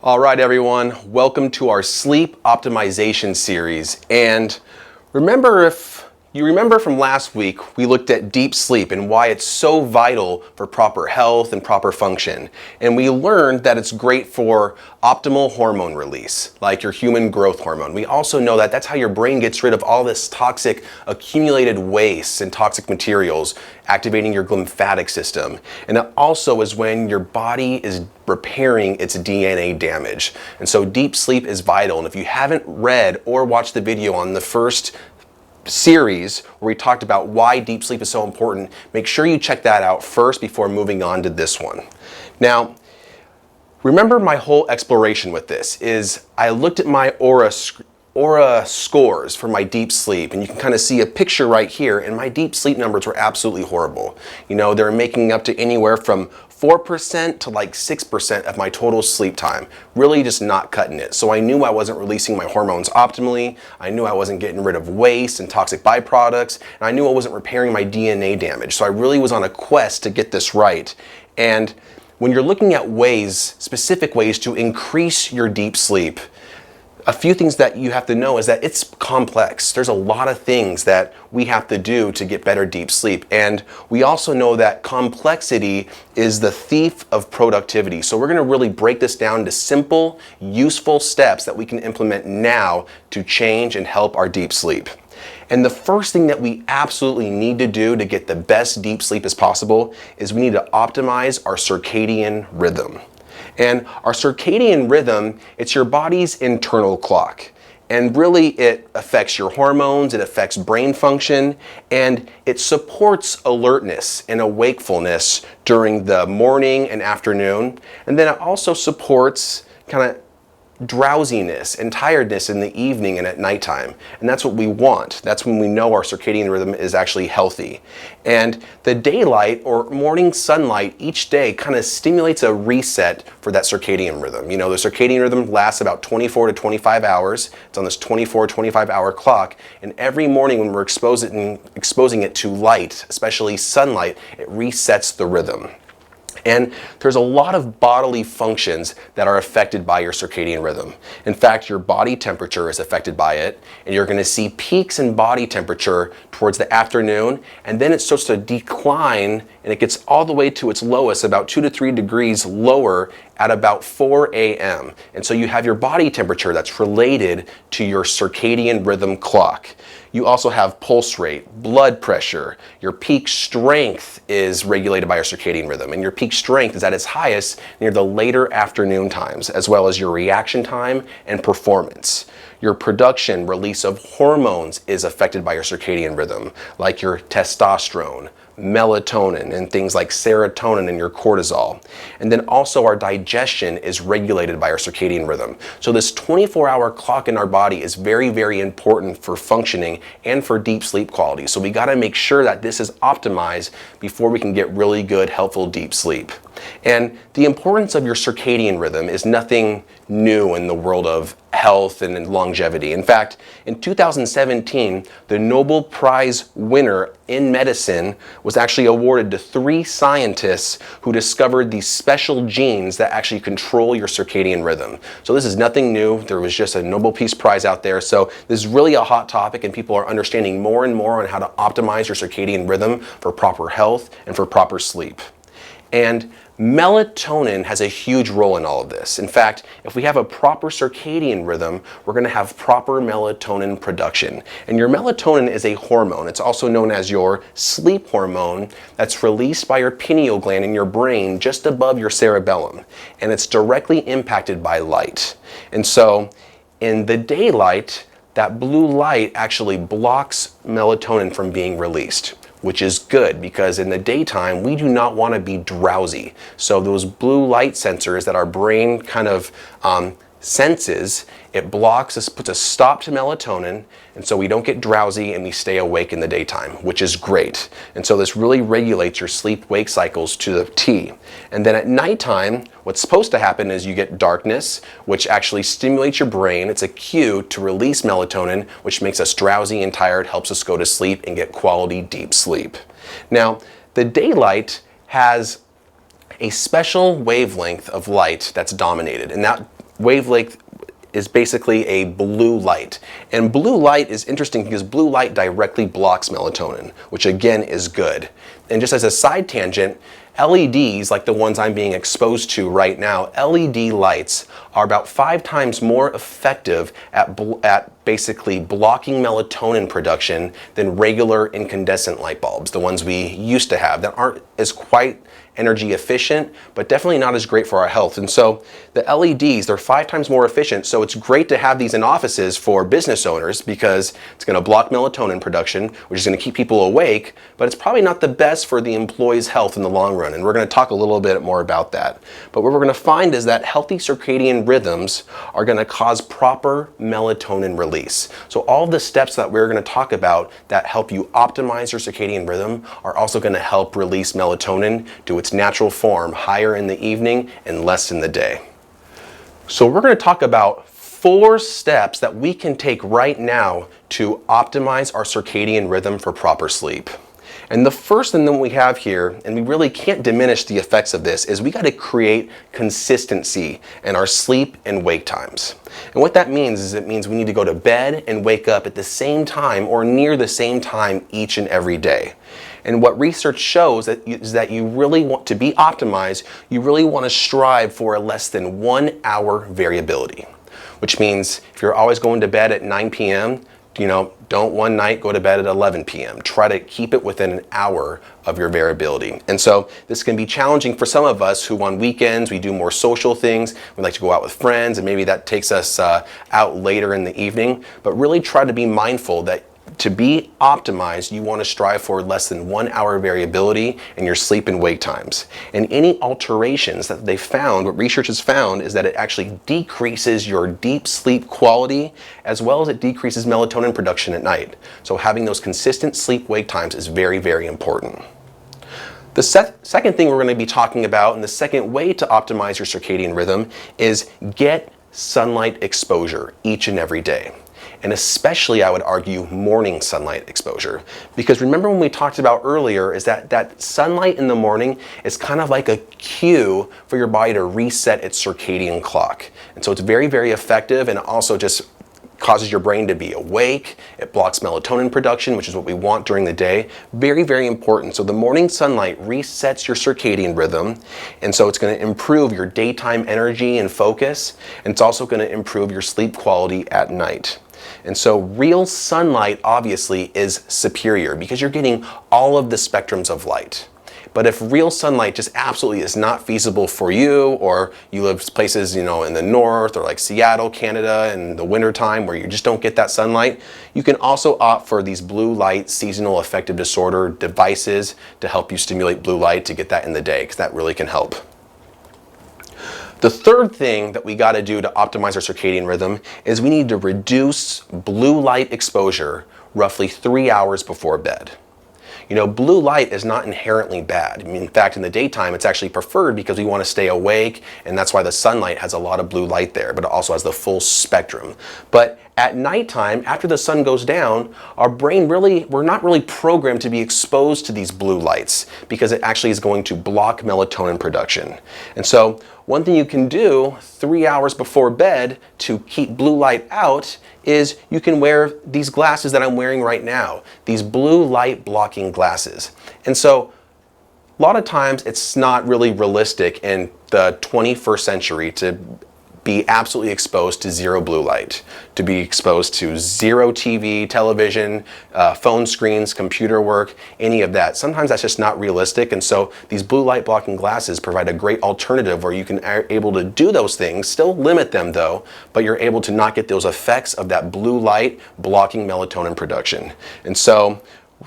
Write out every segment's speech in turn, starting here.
All right, everyone, welcome to our sleep optimization series. And if you remember from last week, we looked at deep sleep and why it's so vital for proper health and proper function. And we learned that it's great for optimal hormone release, like your human growth hormone. We also know that that's how your brain gets rid of all this toxic accumulated waste and toxic materials, activating your lymphatic system. And it also is when your body is repairing its DNA damage. And so deep sleep is vital. And if you haven't read or watched the video on the first series where we talked about why deep sleep is so important, make sure you check that out first before moving on to this one. Now, remember my whole exploration with this is I looked at my Oura scores for my deep sleep, and you can kind of see a picture right here, and my deep sleep numbers were absolutely horrible. You know, they're making up to anywhere from 4% to like 6% of my total sleep time. Really just not cutting it. So I knew I wasn't releasing my hormones optimally. I knew I wasn't getting rid of waste and toxic byproducts. And I knew I wasn't repairing my DNA damage. So I really was on a quest to get this right. And when you're looking at ways, specific ways to increase your deep sleep, a few things that you have to know is that it's complex. There's a lot of things that we have to do to get better deep sleep. And we also know that complexity is the thief of productivity. So we're gonna really break this down to simple, useful steps that we can implement now to change and help our deep sleep. And the first thing that we absolutely need to do to get the best deep sleep as possible is we need to optimize our circadian rhythm. And our circadian rhythm, it's your body's internal clock. And really it affects your hormones, it affects brain function, and it supports alertness and awakefulness during the morning and afternoon. And then it also supports kind of drowsiness and tiredness in the evening and at nighttime. And that's what we want. That's when we know our circadian rhythm is actually healthy. And the daylight or morning sunlight each day kind of stimulates a reset for that circadian rhythm. You know, the circadian rhythm lasts about 24 to 25 hours. It's on this 25 hour clock. And every morning when we're exposing it to light, especially sunlight, it resets the rhythm. And there's a lot of bodily functions that are affected by your circadian rhythm. In fact, your body temperature is affected by it, and you're gonna see peaks in body temperature towards the afternoon, and then it starts to decline, and it gets all the way to its lowest, about 2 to 3 degrees lower at about 4 a.m. And so you have your body temperature that's related to your circadian rhythm clock. You also have pulse rate, blood pressure. Your peak strength is regulated by your circadian rhythm, and your peak strength is at its highest near the later afternoon times, as well as your reaction time and performance. Your production, release of hormones is affected by your circadian rhythm, like your testosterone, melatonin, and things like serotonin and your cortisol. And then also our digestion is regulated by our circadian rhythm. So this 24-hour clock in our body is very, very important for functioning and for deep sleep quality. So we gotta make sure that this is optimized before we can get really good, helpful deep sleep. And the importance of your circadian rhythm is nothing new in the world of health and in longevity. In fact, in 2017, the Nobel Prize winner in medicine was actually awarded to 3 scientists who discovered these special genes that actually control your circadian rhythm. So this is nothing new. There was just a Nobel Peace Prize out there. So this is really a hot topic, and people are understanding more and more on how to optimize your circadian rhythm for proper health and for proper sleep. And melatonin has a huge role in all of this. In fact, if we have a proper circadian rhythm, we're going to have proper melatonin production. And your melatonin is a hormone. It's also known as your sleep hormone that's released by your pineal gland in your brain just above your cerebellum. And it's directly impacted by light. And so in the daylight, that blue light actually blocks melatonin from being released, which is good because in the daytime, we do not want to be drowsy. So those blue light sensors that our brain kind of senses, it blocks, this puts a stop to melatonin, and so we don't get drowsy and we stay awake in the daytime, which is great. And so this really regulates your sleep-wake cycles to the T. And then at nighttime, what's supposed to happen is you get darkness, which actually stimulates your brain. It's a cue to release melatonin, which makes us drowsy and tired, helps us go to sleep and get quality deep sleep. Now, the daylight has a special wavelength of light that's dominated, and that wavelength is basically a blue light. And blue light is interesting because blue light directly blocks melatonin, which again is good. And just as a side tangent, LEDs, like the ones I'm being exposed to right now, LED lights are about 5 times more effective at basically blocking melatonin production than regular incandescent light bulbs, the ones we used to have that aren't as quite energy efficient, but definitely not as great for our health. And so the LEDs, they're 5 times more efficient, so it's great to have these in offices for business owners because it's going to block melatonin production, which is going to keep people awake, but it's probably not the best for the employee's health in the long run, and we're going to talk a little bit more about that. But what we're going to find is that healthy circadian rhythms are going to cause proper melatonin release. So all the steps that we're going to talk about that help you optimize your circadian rhythm are also going to help release melatonin to its natural form, higher in the evening and less in the day. So we're going to talk about 4 steps that we can take right now to optimize our circadian rhythm for proper sleep. And the first thing that we have here, and we really can't diminish the effects of this, is we got to create consistency in our sleep and wake times. And what that means is it means we need to go to bed and wake up at the same time or near the same time each and every day. And what research shows is that you really want to be optimized, you really want to strive for a less than 1 hour variability. Which means if you're always going to bed at 9 p.m., don't one night go to bed at 11 p.m. Try to keep it within an hour of your variability. And so this can be challenging for some of us who on weekends, we do more social things. We like to go out with friends and maybe that takes us out later in the evening. But really try to be mindful that to be optimized, you want to strive for less than 1 hour variability in your sleep and wake times. And any alterations that they found, what research has found, is that it actually decreases your deep sleep quality as well as it decreases melatonin production at night. So having those consistent sleep-wake times is very, very important. The second thing we're going to be talking about, and the second way to optimize your circadian rhythm, is get sunlight exposure each and every day. And especially, I would argue, morning sunlight exposure. Because remember when we talked about earlier is that sunlight in the morning is kind of like a cue for your body to reset its circadian clock. And so it's very, very effective, and it also just causes your brain to be awake. It blocks melatonin production, which is what we want during the day. Very, very important. So the morning sunlight resets your circadian rhythm, and so it's going to improve your daytime energy and focus, and it's also going to improve your sleep quality at night. And so real sunlight obviously is superior because you're getting all of the spectrums of light. But if real sunlight just absolutely is not feasible for you, or you live places, in the north or like Seattle, Canada in the winter time where you just don't get that sunlight, you can also opt for these blue light seasonal affective disorder devices to help you stimulate blue light to get that in the day, because that really can help. The third thing that we got to do to optimize our circadian rhythm is we need to reduce blue light exposure roughly 3 hours before bed. Blue light is not inherently bad. In fact, in the daytime, it's actually preferred because we want to stay awake, and that's why the sunlight has a lot of blue light there, but it also has the full spectrum. But at nighttime, after the sun goes down, our brain we're not really programmed to be exposed to these blue lights because it actually is going to block melatonin production. And so one thing you can do 3 hours before bed to keep blue light out is you can wear these glasses that I'm wearing right now, these blue light blocking glasses. And so a lot of times it's not really realistic in the 21st century to be absolutely exposed to zero blue light, to be exposed to zero TV, television, phone screens, computer work, any of that. Sometimes that's just not realistic, and so these blue light blocking glasses provide a great alternative where you can able to do those things, still limit them though, but you're able to not get those effects of that blue light blocking melatonin production. And so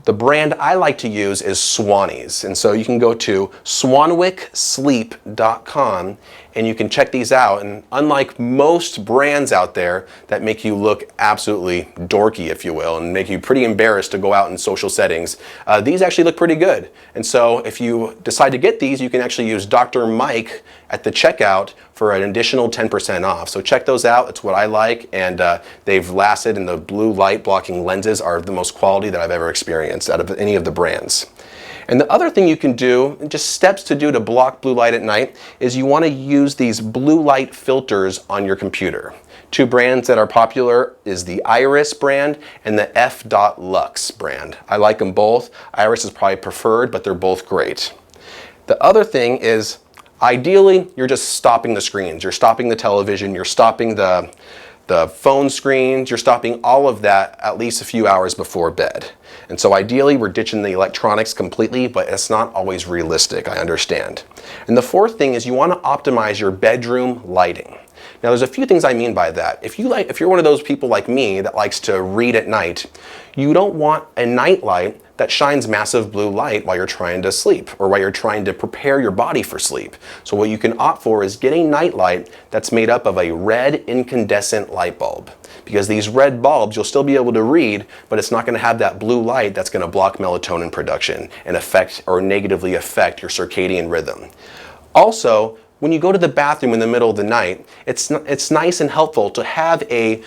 the brand I like to use is Swannies, and so you can go to swanwicksleep.com and you can check these out. And unlike most brands out there that make you look absolutely dorky, if you will, and make you pretty embarrassed to go out in social settings, these actually look pretty good. And so if you decide to get these, you can actually use Dr. Mike at the checkout for an additional 10% off. So check those out. It's what I like, and they've lasted, and the blue light blocking lenses are the most quality that I've ever experienced out of any of the brands. And the other thing you can do, just steps to do to block blue light at night, is you want to use these blue light filters on your computer. Two brands that are popular is the Iris brand and the F.Lux brand. I like them both. Iris is probably preferred, but they're both great. The other thing is, ideally, you're just stopping the screens. You're stopping the television, you're stopping the phone screens, you're stopping all of that at least a few hours before bed. And so ideally, we're ditching the electronics completely, but it's not always realistic, I understand. And the fourth thing is you want to optimize your bedroom lighting. Now, there's a few things I mean by that. If you're one of those people like me that likes to read at night, you don't want a night light that shines massive blue light while you're trying to sleep or while you're trying to prepare your body for sleep. So what you can opt for is getting night light that's made up of a red incandescent light bulb. Because these red bulbs, you'll still be able to read, but it's not going to have that blue light that's going to block melatonin production and affect or negatively affect your circadian rhythm. Also, when you go to the bathroom in the middle of the night, it's nice and helpful to have a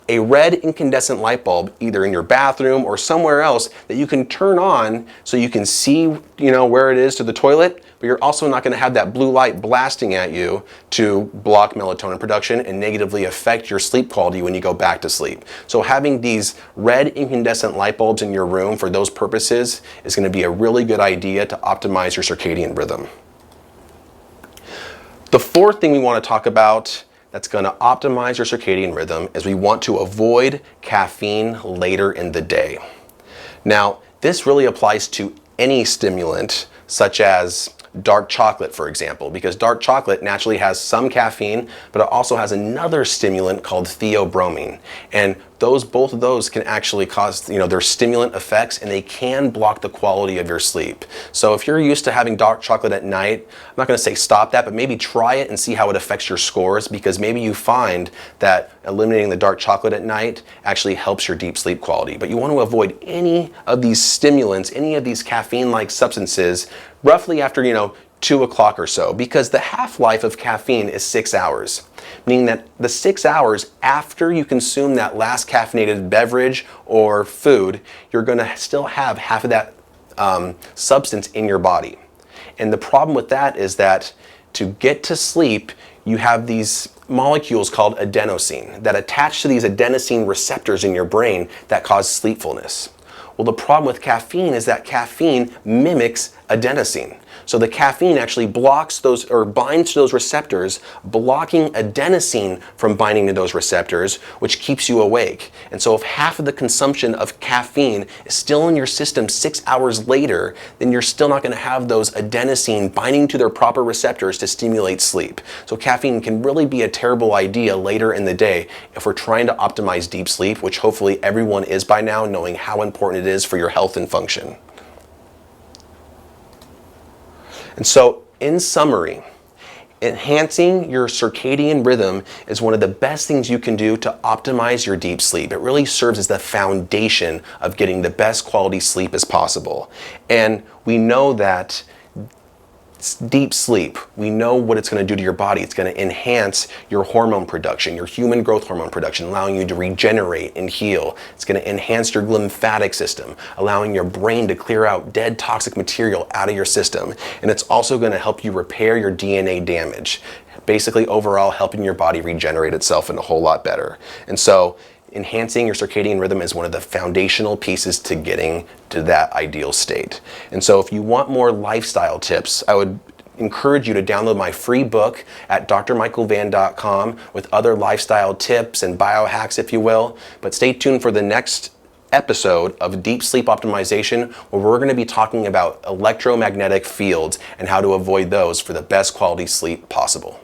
red incandescent light bulb either in your bathroom or somewhere else that you can turn on so you can see, where it is to the toilet, but you're also not going to have that blue light blasting at you to block melatonin production and negatively affect your sleep quality when you go back to sleep. So having these red incandescent light bulbs in your room for those purposes is going to be a really good idea to optimize your circadian rhythm. The fourth thing we want to talk about that's going to optimize your circadian rhythm is we want to avoid caffeine later in the day. Now, this really applies to any stimulant, such as dark chocolate, for example, because dark chocolate naturally has some caffeine, but it also has another stimulant called theobromine. And both of those can actually cause, their stimulant effects, and they can block the quality of your sleep. So if you're used to having dark chocolate at night, I'm not going to say stop that, but maybe try it and see how it affects your scores, because maybe you find that eliminating the dark chocolate at night actually helps your deep sleep quality. But you want to avoid any of these stimulants, any of these caffeine-like substances, roughly after, 2 o'clock or so, because the half-life of caffeine is 6 hours, meaning that the 6 hours after you consume that last caffeinated beverage or food, you're going to still have half of that substance in your body. And the problem with that is that to get to sleep, you have these molecules called adenosine that attach to these adenosine receptors in your brain that cause sleepfulness. Well, the problem with caffeine is that caffeine mimics adenosine. So the caffeine actually blocks those or binds to those receptors, blocking adenosine from binding to those receptors, which keeps you awake. And so if half of the consumption of caffeine is still in your system 6 hours later, then you're still not going to have those adenosine binding to their proper receptors to stimulate sleep. So caffeine can really be a terrible idea later in the day if we're trying to optimize deep sleep, which hopefully everyone is by now, knowing how important it is for your health and function. And so, in summary, enhancing your circadian rhythm is one of the best things you can do to optimize your deep sleep. It really serves as the foundation of getting the best quality sleep as possible. And we know that deep sleep, we know what it's going to do to your body. It's going to enhance your hormone production, your human growth hormone production, allowing you to regenerate and heal. It's going to enhance your lymphatic system, allowing your brain to clear out dead toxic material out of your system. And it's also going to help you repair your DNA damage, basically overall helping your body regenerate itself in a whole lot better. And so enhancing your circadian rhythm is one of the foundational pieces to getting to that ideal state. And so if you want more lifestyle tips, I would encourage you to download my free book at DrMichaelVan.com with other lifestyle tips and biohacks, if you will. But stay tuned for the next episode of Deep Sleep Optimization, where we're going to be talking about electromagnetic fields and how to avoid those for the best quality sleep possible.